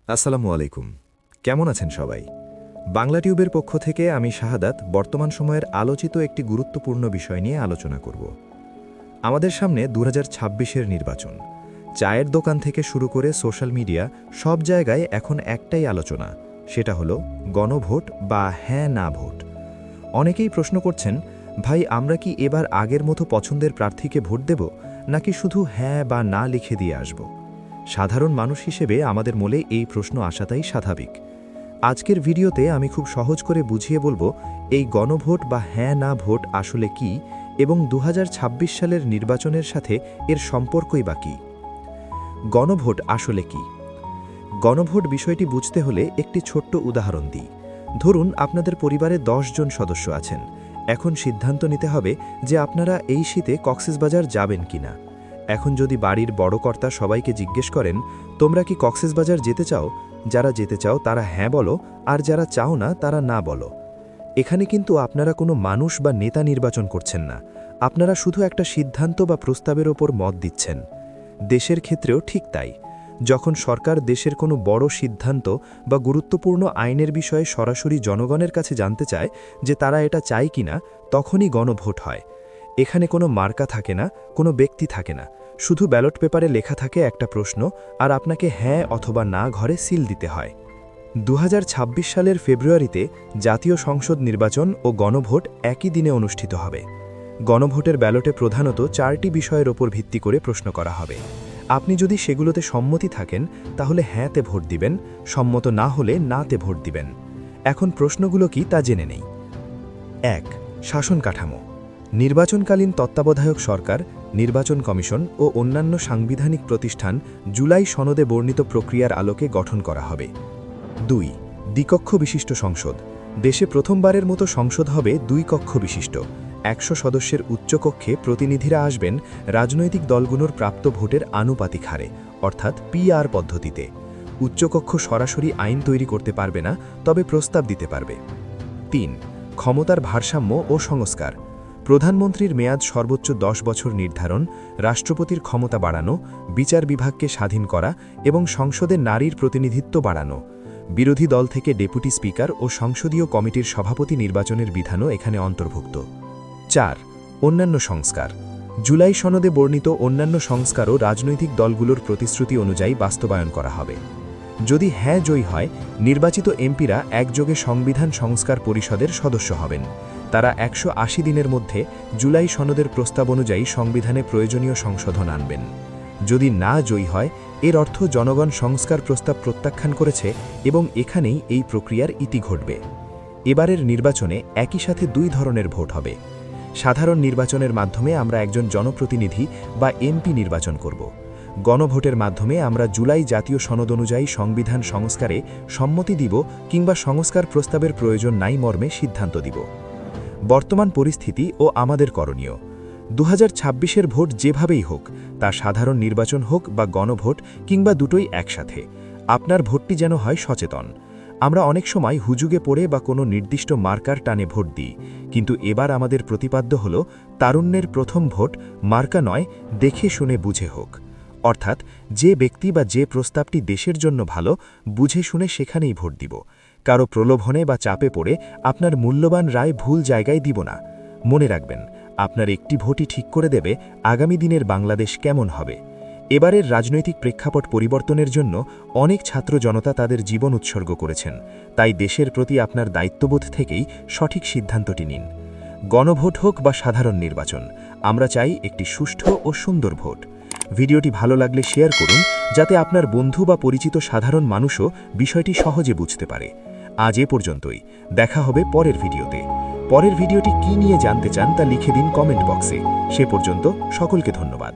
আসসালামু আলাইকুম। কেমন আছেন সবাই? বাংলা টিউবের পক্ষ থেকে আমি শাহাদাত বর্তমান সময়ের আলোচিত একটি গুরুত্বপূর্ণ বিষয় নিয়ে আলোচনা করব। আমাদের সামনে ২০২৬-এর নির্বাচন। চায়ের দোকান থেকে শুরু করে সোশ্যাল মিডিয়া সব জায়গায় এখন একটাই আলোচনা, সেটা হলো গণভোট বা হ্যাঁ না ভোট। অনেকেই প্রশ্ন করছেন, ভাই আমরা কি এবার আগের মতো পছন্দের প্রার্থীকে ভোট দেব, নাকি শুধু হ্যাঁ বা না লিখে দিয়ে আসব? সাধারণ মানুষ হিসেবে আমাদের মনে এই প্রশ্ন আসাটাই স্বাভাবিক। আজকের ভিডিওতে আমি খুব সহজ করে বুঝিয়ে বলবো এই গণভোট বা হ্যাঁ না ভোট আসলে কি এবং ২০২৬ সালের নির্বাচনের সাথে এর সম্পর্কই বা কী। গণভোট আসলে কি? গণভোট বিষয়টি বুঝতে হলে একটি ছোট্ট উদাহরণ দিই। ধরুন আপনাদের পরিবারে ১০ জন সদস্য আছেন। এখন সিদ্ধান্ত নিতে হবে যে আপনারা এই শীতে কক্সবাজার যাবেন কিনা। এখন যদি বাড়ির বড় কর্তা সবাইকে জিজ্ঞেস করেন, তোমরা কি কক্সবাজার যেতে চাও? যারা যেতে চাও তারা হ্যাঁ বলো, আর যারা চাও না তারা না বলো। এখানে কিন্তু আপনারা কোনো মানুষ বা নেতা নির্বাচন করছেন না, আপনারা শুধু একটা সিদ্ধান্ত বা প্রস্তাবের ওপর মত দিচ্ছেন। দেশের ক্ষেত্রেও ঠিক তাই। যখন সরকার দেশের কোনো বড় সিদ্ধান্ত বা গুরুত্বপূর্ণ আইনের বিষয়ে সরাসরি জনগণের কাছে জানতে চায় যে তারা এটা চায় কিনা, তখনই গণভোট হয়। এখানে কোনো মার্কা থাকে না, কোনো ব্যক্তি থাকে না, শুধু ব্যালট পেপারে লেখা থাকে একটা প্রশ্ন, আর আপনাকে হ্যাঁ অথবা না ঘরে সিল দিতে হয়। ২০২৬ সালের ফেব্রুয়ারিতে জাতীয় সংসদ নির্বাচন ও গণভোট একই দিনে অনুষ্ঠিত হবে। গণভোটের ব্যালটে প্রধানত ৪টি বিষয়ের ওপর ভিত্তি করে প্রশ্ন করা হবে। আপনি যদি সেগুলোতে সম্মতি থাকেন তাহলে হ্যাঁতে ভোট দিবেন, সম্মত না হলে নাতে ভোট দিবেন। এখন প্রশ্নগুলো কি তা জেনে নেই। ১. শাসন কাঠামো। নির্বাচনকালীন তত্ত্বাবধায়ক সরকার, নির্বাচন কমিশন ও অন্যান্য সাংবিধানিক প্রতিষ্ঠান জুলাই সনদে বর্ণিত প্রক্রিয়ার আলোকে গঠন করা হবে। ২. দ্বিকক্ষ বিশিষ্ট সংসদ। দেশে প্রথমবারের মতো সংসদ হবে ২ কক্ষ বিশিষ্ট। ১০০ সদস্যের উচ্চকক্ষে প্রতিনিধিরা আসবেন রাজনৈতিক দলগুলোর প্রাপ্ত ভোটের আনুপাতিক হারে, অর্থাৎ পিআর পদ্ধতিতে। উচ্চকক্ষ সরাসরি আইন তৈরি করতে পারবে না, তবে প্রস্তাব দিতে পারবে। ৩. ক্ষমতার ভারসাম্য ও সংস্কার। প্রধানমন্ত্রীর মেয়াদ সর্বোচ্চ ১০ বছর নির্ধারণ, রাষ্ট্রপতির ক্ষমতা বাড়ানো, বিচার বিভাগকে স্বাধীন করা এবং সংসদে নারীর প্রতিনিধিত্ব বাড়ানো। বিরোধী দল থেকে ডেপুটি স্পিকার ও সংসদীয় কমিটির সভাপতি নির্বাচনের বিধানও এখানে অন্তর্ভুক্ত। ৪. অন্যান্য সংস্কার। জুলাই সনদে বর্ণিত অন্যান্য সংস্কারও রাজনৈতিক দলগুলোর প্রতিশ্রুতি অনুযায়ী বাস্তবায়ন করা হবে। যদি হ্যাঁ জয়ী হয়, নির্বাচিত এমপিরা একযোগে সংবিধান সংস্কার পরিষদের সদস্য হবেন। তারা ১৮০ দিনের মধ্যে জুলাই সনদের প্রস্তাব অনুযায়ী সংবিধানে প্রয়োজনীয় সংশোধন আনবেন। যদি না জয়ী হয়, এর অর্থ জনগণ সংস্কার প্রস্তাব প্রত্যাখ্যান করেছে এবং এখানেই এই প্রক্রিয়ার ইতি ঘটবে। এবারের নির্বাচনে একই সাথে ২ ধরনের ভোট হবে। সাধারণ নির্বাচনের মাধ্যমে আমরা একজন জনপ্রতিনিধি বা এমপি নির্বাচন করব। গণভোটের মাধ্যমে আমরা জুলাই জাতীয় সনদ অনুযায়ী সংবিধান সংস্কারে সম্মতি দিব কিংবা সংস্কার প্রস্তাবের প্রয়োজন নাই মর্মে সিদ্ধান্ত দিব। বর্তমান পরিস্থিতি ও আমাদের করণীয়। ২০২৬-এর ভোট যেভাবেই হোক, তা সাধারণ নির্বাচন হোক বা গণভোট কিংবা দুটোই একসাথে, আপনার ভোটটি যেন হয় সচেতন। আমরা অনেক সময় হুজুগে পড়ে বা কোনো নির্দিষ্ট মার্কার টানে ভোট দিই, কিন্তু এবার আমাদের প্রতিপাদ্য হল তারুণ্যের প্রথম ভোট মার্কা নয়, দেখে শুনে বুঝে হোক। অর্থাৎ যে ব্যক্তি বা যে প্রস্তাবটি দেশের জন্য ভালো, বুঝে শুনে সেখানেই ভোট দিব। কারো প্রলোভনে বা চাপে পড়ে আপনার মূল্যবান রায় ভুল জায়গায় দিব না। মনে রাখবেন, আপনার একটি ভোটই ঠিক করে দেবে আগামী দিনের বাংলাদেশ কেমন হবে। এবারের রাজনৈতিক প্রেক্ষাপট পরিবর্তনের জন্য অনেক ছাত্র জনতা তাদের জীবন উৎসর্গ করেছেন, তাই দেশের প্রতি আপনার দায়িত্ববোধ থেকেই সঠিক সিদ্ধান্তটি নিন। গণভোট হোক বা সাধারণ নির্বাচন, আমরা চাই একটি সুষ্ঠু ও সুন্দর ভোট। ভিডিওটি ভালো লাগলে শেয়ার করুন, যাতে আপনার বন্ধু বা পরিচিত সাধারণ মানুষও বিষয়টি সহজে বুঝতে পারে। আজ এ পর্যন্তই, দেখা হবে পরের ভিডিওতে। পরের ভিডিওটি কী নিয়ে জানতে চান তা লিখে দিন কমেন্ট বক্সে। সে পর্যন্ত সকলকে ধন্যবাদ।